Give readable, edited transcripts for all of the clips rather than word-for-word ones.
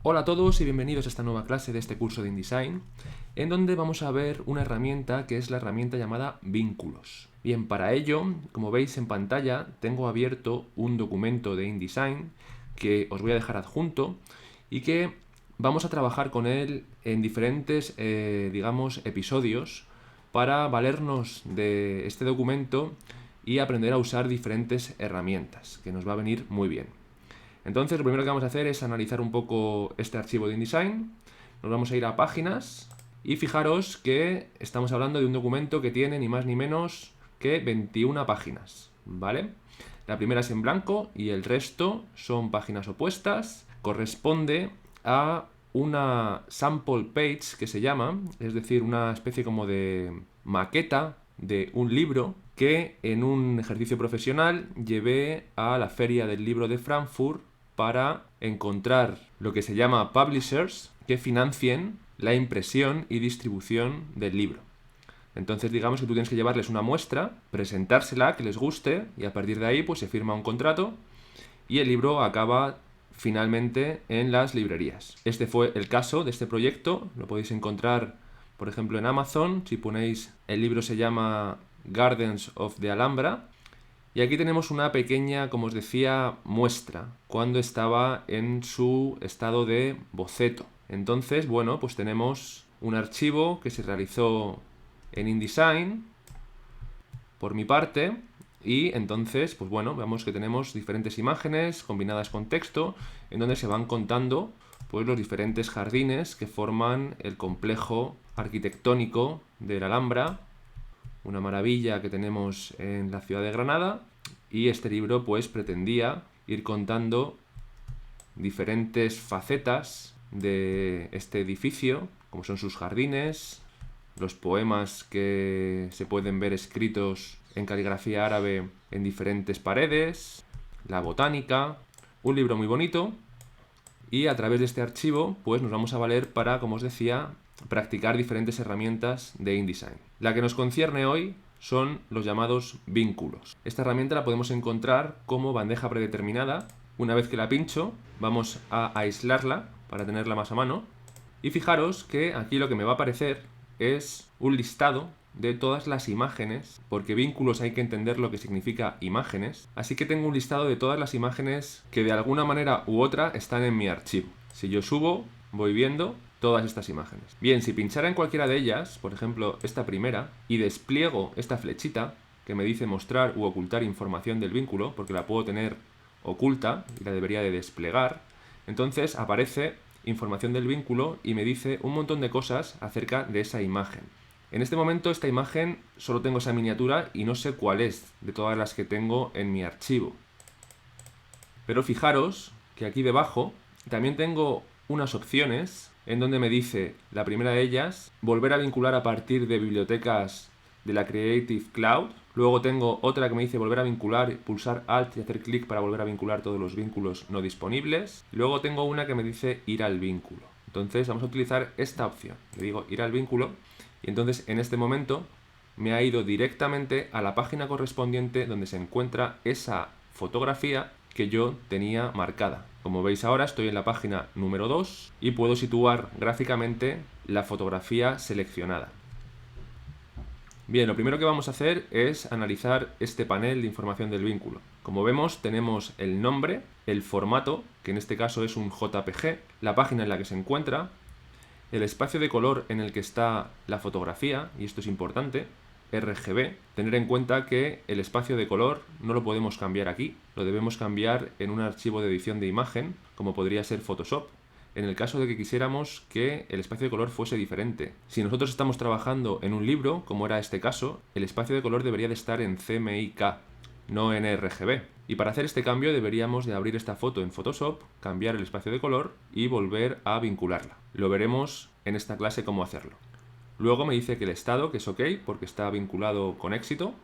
Hola a todos y bienvenidos a esta nueva clase de este curso de InDesign, en donde vamos a ver una herramienta que es la herramienta llamada Vínculos. Bien, para ello, como veis en pantalla, tengo abierto un documento de InDesign que os voy a dejar adjunto y que vamos a trabajar con él en diferentes, episodios para valernos de este documento y aprender a usar diferentes herramientas, que nos va a venir muy bien. Entonces, lo primero que vamos a hacer es analizar un poco este archivo de InDesign. Nos vamos a ir a páginas y fijaros que estamos hablando de un documento que tiene ni más ni menos que 21 páginas, ¿vale? La primera es en blanco y el resto son páginas opuestas. Corresponde a una sample page que se llama, es decir, una especie como de maqueta de un libro que en un ejercicio profesional llevé a la Feria del Libro de Frankfurt para encontrar lo que se llama publishers que financien la impresión y distribución del libro. Entonces digamos que tú tienes que llevarles una muestra, presentársela, que les guste, y a partir de ahí pues se firma un contrato y el libro acaba finalmente en las librerías. Este fue el caso de este proyecto, lo podéis encontrar por ejemplo en Amazon, si ponéis el libro se llama Gardens of the Alhambra. Y aquí tenemos una pequeña, como os decía, muestra, cuando estaba en su estado de boceto. Entonces, bueno, pues tenemos un archivo que se realizó en InDesign, por mi parte, y entonces, pues bueno, vemos que tenemos diferentes imágenes combinadas con texto, en donde se van contando pues los diferentes jardines que forman el complejo arquitectónico de la Alhambra, una maravilla que tenemos en la ciudad de Granada, y este libro pues pretendía ir contando diferentes facetas de este edificio, como son sus jardines, los poemas que se pueden ver escritos en caligrafía árabe en diferentes paredes, la botánica, un libro muy bonito, y a través de este archivo pues nos vamos a valer para, como os decía, practicar diferentes herramientas de InDesign. La que nos concierne hoy son los llamados vínculos. Esta herramienta la podemos encontrar como bandeja predeterminada. Una vez que la pincho, vamos a aislarla para tenerla más a mano. Y fijaros que aquí lo que me va a aparecer es un listado de todas las imágenes, porque vínculos hay que entender lo que significa imágenes, así que tengo un listado de todas las imágenes que de alguna manera u otra están en mi archivo. Si yo subo, voy viendo todas estas imágenes. Bien, si pinchara en cualquiera de ellas, por ejemplo esta primera, y despliego esta flechita que me dice mostrar u ocultar información del vínculo, porque la puedo tener oculta y la debería de desplegar, entonces aparece información del vínculo y me dice un montón de cosas acerca de esa imagen. En este momento esta imagen solo tengo esa miniatura y no sé cuál es de todas las que tengo en mi archivo. Pero fijaros que aquí debajo también tengo unas opciones en donde me dice, la primera de ellas, volver a vincular a partir de bibliotecas de la Creative Cloud. Luego tengo otra que me dice volver a vincular, pulsar Alt y hacer clic para volver a vincular todos los vínculos no disponibles. Luego tengo una que me dice ir al vínculo. Entonces vamos a utilizar esta opción. Le digo ir al vínculo y entonces en este momento me ha ido directamente a la página correspondiente donde se encuentra esa fotografía que yo tenía marcada. Como veis ahora estoy en la página número 2 y puedo situar gráficamente la fotografía seleccionada. Bien, lo primero que vamos a hacer es analizar este panel de información del vínculo. Como vemos tenemos el nombre, el formato, que en este caso es un JPG, la página en la que se encuentra, el espacio de color en el que está la fotografía, y esto es importante, RGB. Tener en cuenta que el espacio de color no lo podemos cambiar aquí, lo debemos cambiar en un archivo de edición de imagen, como podría ser Photoshop, en el caso de que quisiéramos que el espacio de color fuese diferente. Si nosotros estamos trabajando en un libro, como era este caso, el espacio de color debería de estar en CMYK, no en RGB. Y para hacer este cambio deberíamos de abrir esta foto en Photoshop, cambiar el espacio de color y volver a vincularla. Lo veremos en esta clase cómo hacerlo. Luego me dice que el estado, que es OK, porque está vinculado con éxito.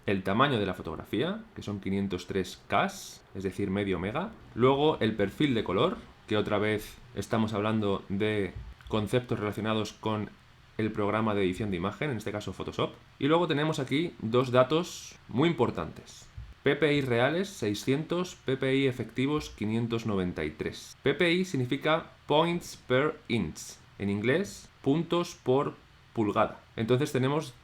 El tamaño de la fotografía, que son 503K, es decir, medio mega. Luego el perfil de color, que otra vez estamos hablando de conceptos relacionados con el programa de edición de imagen, en este caso Photoshop. Y luego tenemos aquí dos datos muy importantes. PPI reales 600, PPI efectivos 593. PPI significa points per inch, en inglés puntos por pulgada. Entonces tenemos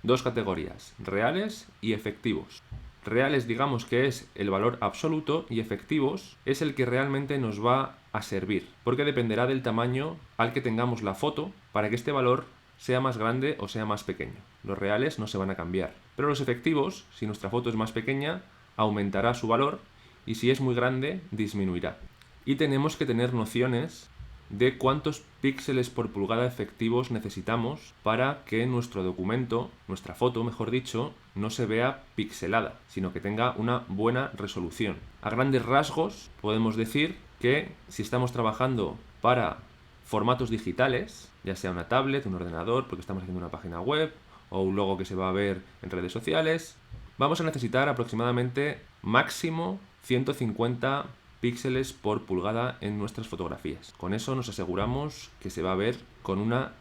dos categorías, reales y efectivos. Reales digamos que es el valor absoluto y efectivos es el que realmente nos va a servir, porque dependerá del tamaño al que tengamos la foto para que este valor sea más grande o sea más pequeño. Los reales no se van a cambiar, pero los efectivos, si nuestra foto es más pequeña, aumentará su valor y si es muy grande, disminuirá. Y tenemos que tener nociones de cuántos píxeles por pulgada efectivos necesitamos para que nuestro documento, nuestra foto, mejor dicho, no se vea pixelada, sino que tenga una buena resolución. A grandes rasgos, podemos decir que si estamos trabajando para formatos digitales, ya sea una tablet, un ordenador, porque estamos haciendo una página web, o un logo que se va a ver en redes sociales, vamos a necesitar aproximadamente máximo 150 píxeles por pulgada en nuestras fotografías. Con eso nos aseguramos que se va a ver con una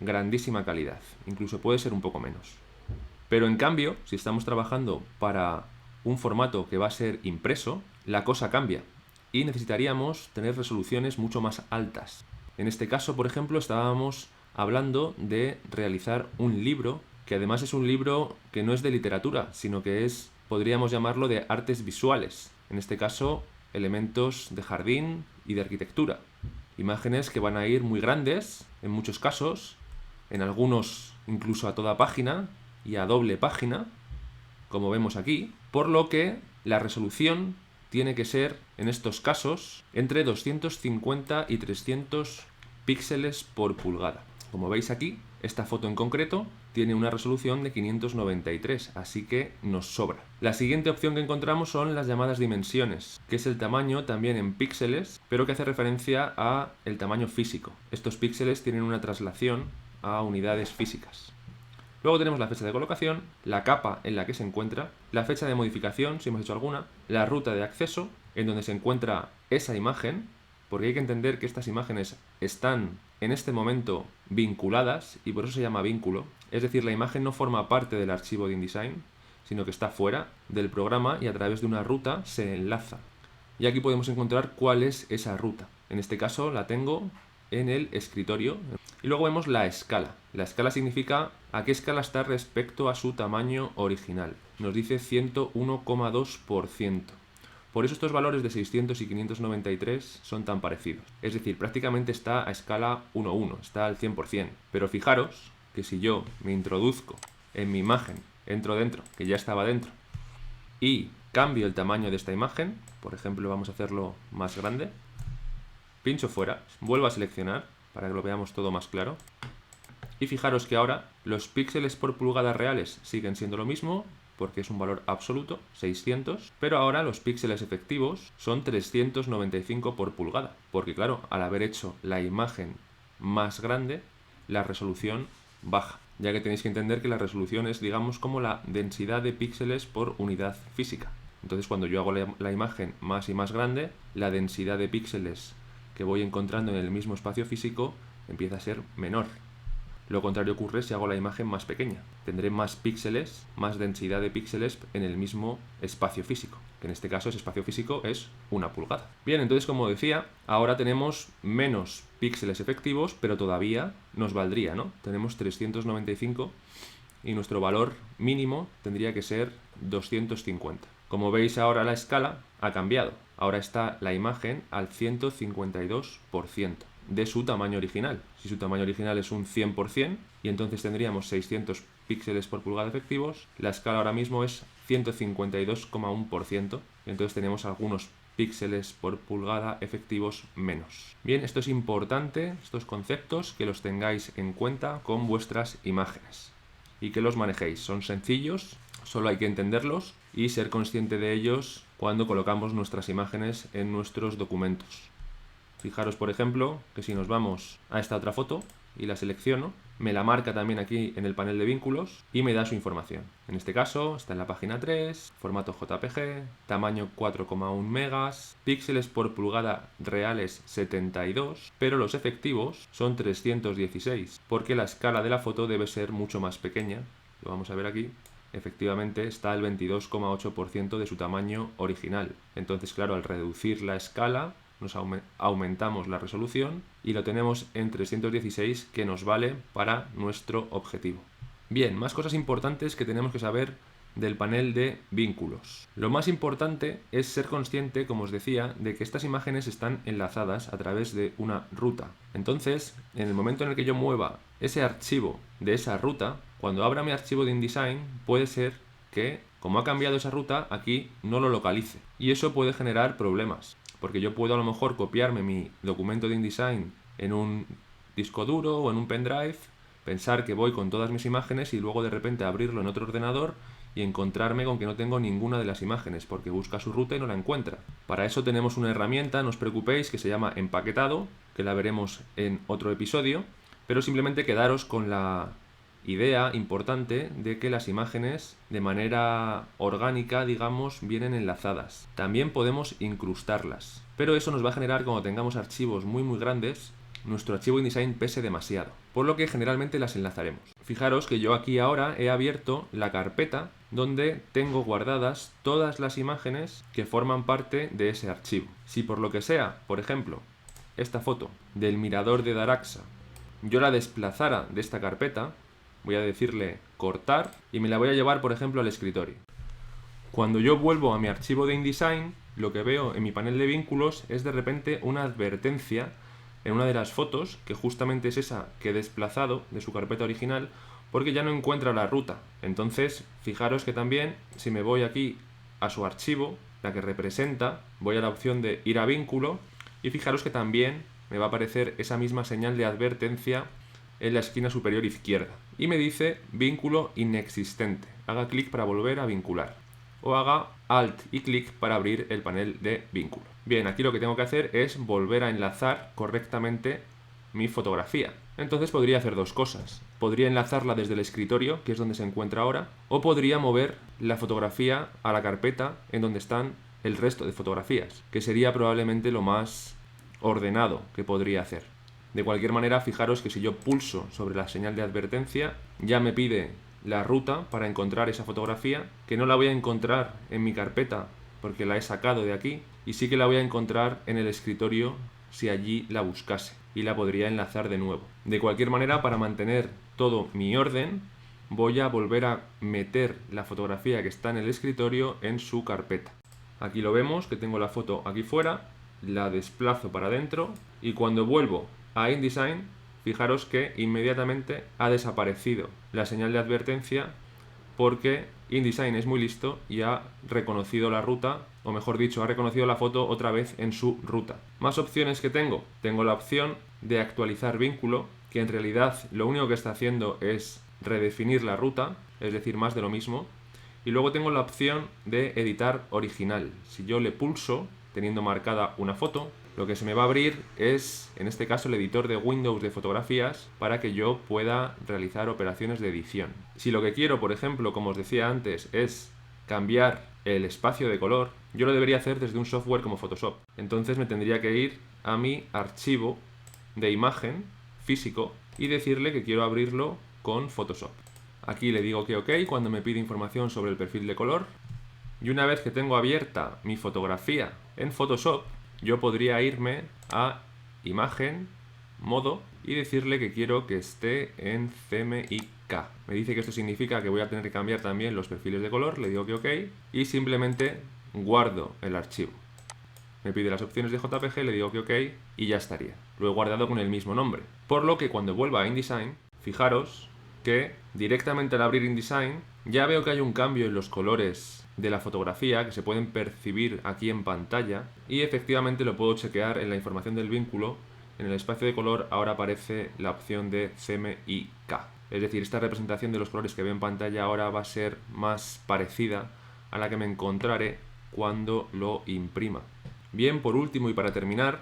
grandísima calidad, incluso puede ser un poco menos. Pero en cambio, si estamos trabajando para un formato que va a ser impreso, la cosa cambia y necesitaríamos tener resoluciones mucho más altas. En este caso, por ejemplo, estábamos hablando de realizar un libro, que además es un libro que no es de literatura, sino que es, podríamos llamarlo, de artes visuales. En este caso, elementos de jardín y de arquitectura. Imágenes que van a ir muy grandes, en muchos casos, en algunos incluso a toda página y a doble página, como vemos aquí, por lo que la resolución tiene que ser, en estos casos, entre 250 y 300 píxeles por pulgada. Como veis aquí, esta foto en concreto tiene una resolución de 593, así que nos sobra. La siguiente opción que encontramos son las llamadas dimensiones, que es el tamaño también en píxeles, pero que hace referencia a el tamaño físico. Estos píxeles tienen una traslación a unidades físicas. Luego tenemos la fecha de colocación, la capa en la que se encuentra, la fecha de modificación, si hemos hecho alguna, la ruta de acceso, en donde se encuentra esa imagen, porque hay que entender que estas imágenes están en este momento vinculadas y por eso se llama vínculo. Es decir, la imagen no forma parte del archivo de InDesign, sino que está fuera del programa y a través de una ruta se enlaza. Y aquí podemos encontrar cuál es esa ruta. En este caso la tengo en el escritorio. Y luego vemos la escala. La escala significa a qué escala está respecto a su tamaño original. Nos dice 101,2%. Por eso estos valores de 600 y 593 son tan parecidos. Es decir, prácticamente está a escala 1:1, está al 100%. Pero fijaros que si yo me introduzco en mi imagen, entro dentro, que ya estaba dentro, y cambio el tamaño de esta imagen, por ejemplo vamos a hacerlo más grande, pincho fuera, vuelvo a seleccionar para que lo veamos todo más claro, y fijaros que ahora los píxeles por pulgada reales siguen siendo lo mismo, porque es un valor absoluto, 600, pero ahora los píxeles efectivos son 395 por pulgada, porque claro, al haber hecho la imagen más grande, la resolución baja, ya que tenéis que entender que la resolución es, digamos, como la densidad de píxeles por unidad física. Entonces, cuando yo hago la imagen más y más grande, la densidad de píxeles que voy encontrando en el mismo espacio físico empieza a ser menor. Lo contrario ocurre si hago la imagen más pequeña. Tendré más píxeles, más densidad de píxeles en el mismo espacio físico, que en este caso ese espacio físico es 1 pulgada. Bien, entonces como decía, ahora tenemos menos píxeles efectivos, pero todavía nos valdría, ¿no? Tenemos 395 y nuestro valor mínimo tendría que ser 250. Como veis ahora la escala ha cambiado. Ahora está la imagen al 152% de su tamaño original. Si su tamaño original es un 100% y entonces tendríamos 600 píxeles por pulgada efectivos, la escala ahora mismo es 152,1% y entonces tenemos algunos píxeles por pulgada efectivos menos. Bien, esto es importante, estos conceptos, que los tengáis en cuenta con vuestras imágenes y que los manejéis. Son sencillos, solo hay que entenderlos y ser consciente de ellos cuando colocamos nuestras imágenes en nuestros documentos. Fijaros, por ejemplo, que si nos vamos a esta otra foto y la selecciono, me la marca también aquí en el panel de vínculos y me da su información. En este caso está en la página 3, formato JPG, tamaño 4,1 megas, píxeles por pulgada reales 72, pero los efectivos son 316, porque la escala de la foto debe ser mucho más pequeña. Lo vamos a ver aquí. efectivamente está al 22,8% de su tamaño original. Entonces, claro, al reducir la escala, nos aumentamos la resolución y lo tenemos en 316, que nos vale para nuestro objetivo. Bien, más cosas importantes que tenemos que saber del panel de vínculos. Lo más importante es ser consciente, como os decía, de que estas imágenes están enlazadas a través de una ruta. Entonces, en el momento en el que yo mueva ese archivo de esa ruta, cuando abra mi archivo de InDesign, puede ser que, como ha cambiado esa ruta, aquí no lo localice. Y eso puede generar problemas, porque yo puedo a lo mejor copiarme mi documento de InDesign en un disco duro o en un pendrive, pensar que voy con todas mis imágenes y luego de repente abrirlo en otro ordenador y encontrarme con que no tengo ninguna de las imágenes porque busca su ruta y no la encuentra. Para eso tenemos una herramienta, no os preocupéis, que se llama empaquetado, que la veremos en otro episodio, pero simplemente quedaros con la idea importante de que las imágenes de manera orgánica, digamos, vienen enlazadas. También podemos incrustarlas, pero eso nos va a generar, cuando tengamos archivos muy grandes, nuestro archivo InDesign pese demasiado, por lo que generalmente las enlazaremos. Fijaros que yo aquí ahora he abierto la carpeta donde tengo guardadas todas las imágenes que forman parte de ese archivo. Si por lo que sea, por ejemplo, esta foto del mirador de Daraxa, yo la desplazara de esta carpeta, voy a decirle cortar y me la voy a llevar, por ejemplo, al escritorio. Cuando yo vuelvo a mi archivo de InDesign, lo que veo en mi panel de vínculos es de repente una advertencia en una de las fotos, que justamente es esa que he desplazado de su carpeta original, porque ya no encuentra la ruta. Entonces, fijaros que también, si me voy aquí a su archivo, la que representa, voy a la opción de ir a vínculo, y fijaros que también me va a aparecer esa misma señal de advertencia en la esquina superior izquierda. Y me dice vínculo inexistente. Haga clic para volver a vincular. O haga Alt y clic para abrir el panel de vínculo. Bien, aquí lo que tengo que hacer es volver a enlazar correctamente mi fotografía. Entonces podría hacer dos cosas. Podría enlazarla desde el escritorio, que es donde se encuentra ahora, o podría mover la fotografía a la carpeta en donde están el resto de fotografías, que sería probablemente lo más ordenado que podría hacer. De cualquier manera, fijaros que si yo pulso sobre la señal de advertencia, ya me pide la ruta para encontrar esa fotografía, que no la voy a encontrar en mi carpeta porque la he sacado de aquí, y sí que la voy a encontrar en el escritorio si allí la buscase, y la podría enlazar de nuevo. De cualquier manera, para mantener todo mi orden, voy a volver a meter la fotografía que está en el escritorio en su carpeta. Aquí lo vemos, que tengo la foto aquí fuera, la desplazo para adentro, y cuando vuelvo a InDesign, fijaros que inmediatamente ha desaparecido la señal de advertencia, porque InDesign es muy listo y ha reconocido la ruta, o mejor dicho, ha reconocido la foto otra vez en su ruta. Más opciones que tengo. Tengo la opción de actualizar vínculo, que en realidad lo único que está haciendo es redefinir la ruta, es decir, más de lo mismo. Y luego tengo la opción de editar original. Si yo le pulso, teniendo marcada una foto, lo que se me va a abrir es, en este caso, el editor de Windows de fotografías para que yo pueda realizar operaciones de edición. Si lo que quiero, por ejemplo, como os decía antes, es cambiar el espacio de color, yo lo debería hacer desde un software como Photoshop. Entonces me tendría que ir a mi archivo de imagen físico y decirle que quiero abrirlo con Photoshop. Aquí le digo que OK cuando me pide información sobre el perfil de color. Y una vez que tengo abierta mi fotografía en Photoshop, yo podría irme a imagen, modo, y decirle que quiero que esté en CMYK. Me dice que esto significa que voy a tener que cambiar también los perfiles de color, le digo que OK, y simplemente guardo el archivo. Me pide las opciones de JPG, le digo que OK, y ya estaría. Lo he guardado con el mismo nombre. Por lo que cuando vuelva a InDesign, fijaros que directamente al abrir InDesign ya veo que hay un cambio en los colores de la fotografía que se pueden percibir aquí en pantalla, y efectivamente lo puedo chequear en la información del vínculo. En el espacio de color ahora aparece la opción de CMYK. Es decir, esta representación de los colores que veo en pantalla ahora va a ser más parecida a la que me encontraré cuando lo imprima. Bien, por último y para terminar,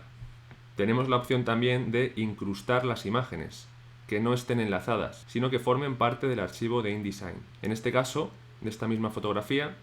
tenemos la opción también de incrustar las imágenes, que no estén enlazadas, sino que formen parte del archivo de InDesign. En este caso, de esta misma fotografía,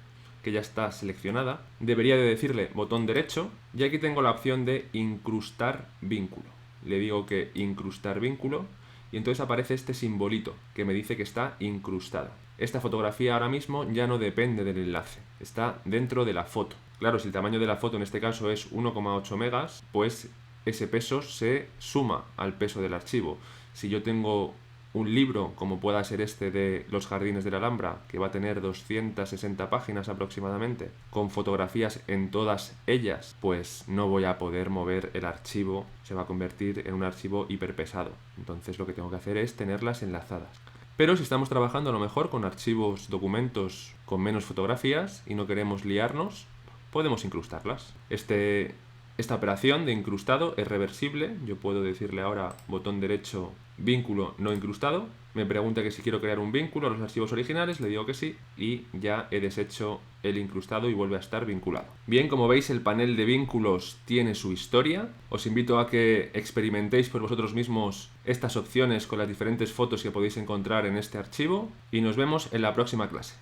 que ya está seleccionada, debería de decirle botón derecho, y aquí tengo la opción de incrustar vínculo. Le digo que incrustar vínculo, y entonces aparece este simbolito que me dice que está incrustada. esta fotografía ahora mismo ya no depende del enlace, está dentro de la foto. Claro, si el tamaño de la foto en este caso es 1,8 megas, pues ese peso se suma al peso del archivo. Si yo tengo un libro, como pueda ser este de Los Jardines de la Alhambra, que va a tener 260 páginas aproximadamente, con fotografías en todas ellas, pues no voy a poder mover el archivo, se va a convertir en un archivo hiperpesado. Entonces lo que tengo que hacer es tenerlas enlazadas. Pero si estamos trabajando a lo mejor con archivos, documentos con menos fotografías y no queremos liarnos, podemos incrustarlas. Esta operación de incrustado es reversible. Yo puedo decirle ahora botón derecho, vínculo no incrustado. Me pregunta que si quiero crear un vínculo a los archivos originales, le digo que sí y ya he deshecho el incrustado y vuelve a estar vinculado. Bien, como veis, el panel de vínculos tiene su historia. Os invito a que experimentéis por vosotros mismos estas opciones con las diferentes fotos que podéis encontrar en este archivo y nos vemos en la próxima clase.